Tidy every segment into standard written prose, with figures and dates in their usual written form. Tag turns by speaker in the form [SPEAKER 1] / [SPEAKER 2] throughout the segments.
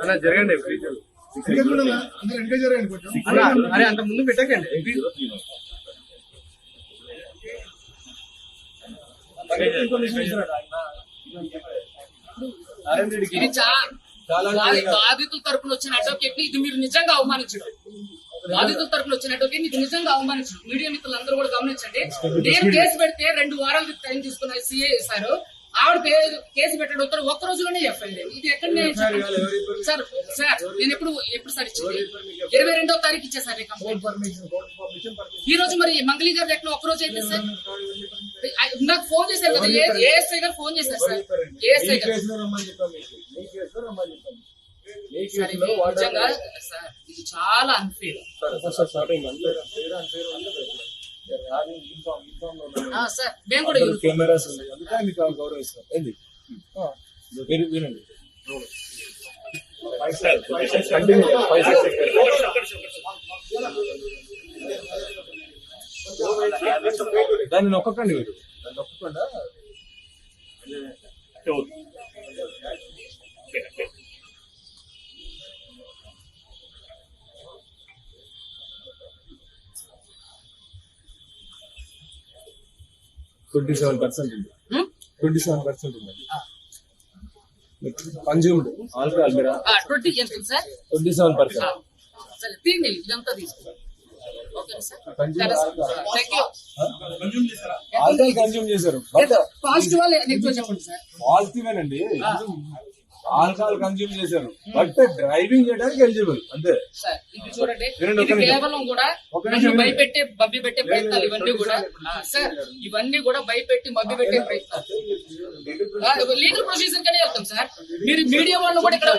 [SPEAKER 1] అలా జరగండి అరే అంత ముందు పెట్టకండి.
[SPEAKER 2] ఇది బాధితుల తరపున వచ్చిన అడ్వకేట్ ని ఇది మీరు నిజంగా అవమానించడం. బాధితుల తరపున వచ్చిన అడ్వకేట్ ని ఇది నిజంగా అవమానించడం. మీడియా మిత్రులందరూ కూడా గమనించండి. నేను కేసు పెడితే 2 వారాలు టైం తీసుకున్న సిఏ సార్ ఆవిడ కేసు పెట్టడం ఒక్క రోజులోనే ఎఫ్ఐఆర్. ఇది ఎక్కడ సార్? సార్ నేను ఎప్పుడు సార్ ఇచ్చింది 22వ తారీఖు ఇచ్చా సార్ ఈ రోజు. మరి మంగళీ గారు ఎక్కడ ఒక్కరోజు అయితే సార్ నాకు ఫోన్ చేశారు కదా, ఏఎస్ఐ గారు ఫోన్ చేశారు సార్. ఏఎస్ఐ గారు నిజంగా సార్ ఇది చాలా అన్ఫేర్ సార్. మేము కూడా
[SPEAKER 3] కెమెరాస్ ఉన్నాయి, అందుకే మీకు గౌరవిస్తాం. ఏంది వినండి. దాన్ని నొక్కకండి, మీరు నొక్కకుండా 27% ఉంది. 27% ఉంది కన్జ్యూమ్డ్ ఆల్కహాల్. 27%. ఆల్కహాల్ కన్జ్యూమ్ చేశారు. పాజిటివేనండి, ఆల్కహాల్ కన్జ్యూమ్ చేశారు, బట్ డ్రైవింగ్ చేయడానికి ఎలిజిబుల్ అంతే.
[SPEAKER 2] కేవలం కూడా భయపెట్టే మభ్య పెట్టే ప్రయత్నాలు ఇవన్నీ కూడా సార్, ఇవన్నీ కూడా భయపెట్టి మభ్య పెట్టే ప్రయత్నాలు. లీగల్ ప్రొసీజర్ కనే వెళ్తాం సార్. మీరు మీడియా వాళ్ళు కూడా ఇక్కడ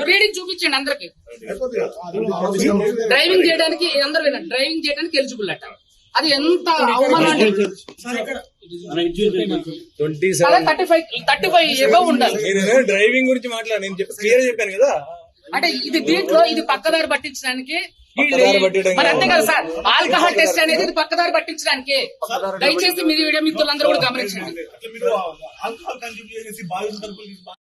[SPEAKER 2] రీడింగ్ చూపించండి అందరికి. డ్రైవింగ్ చేయడానికి అందరూ వినండి, డ్రైవింగ్ చేయడానికి ఎలిజిబుల్ అట. అది ఎంత అవమానం. 35 ఎబవ్ ఉండాలి.
[SPEAKER 3] డ్రైవింగ్ గురించి మాట్లాడి నేను క్లియర్ చెప్పాను కదా.
[SPEAKER 2] అంటే ఇది దీంట్లో ఇది పక్కదారి పట్టించడానికి మరి అంతే కదా సార్. ఆల్కహాల్ టెస్ట్ అనేది ఇది పక్కదారి పట్టించడానికి. దయచేసి మీరు వీడియో మిత్రులందరూ కూడా గమనించండి.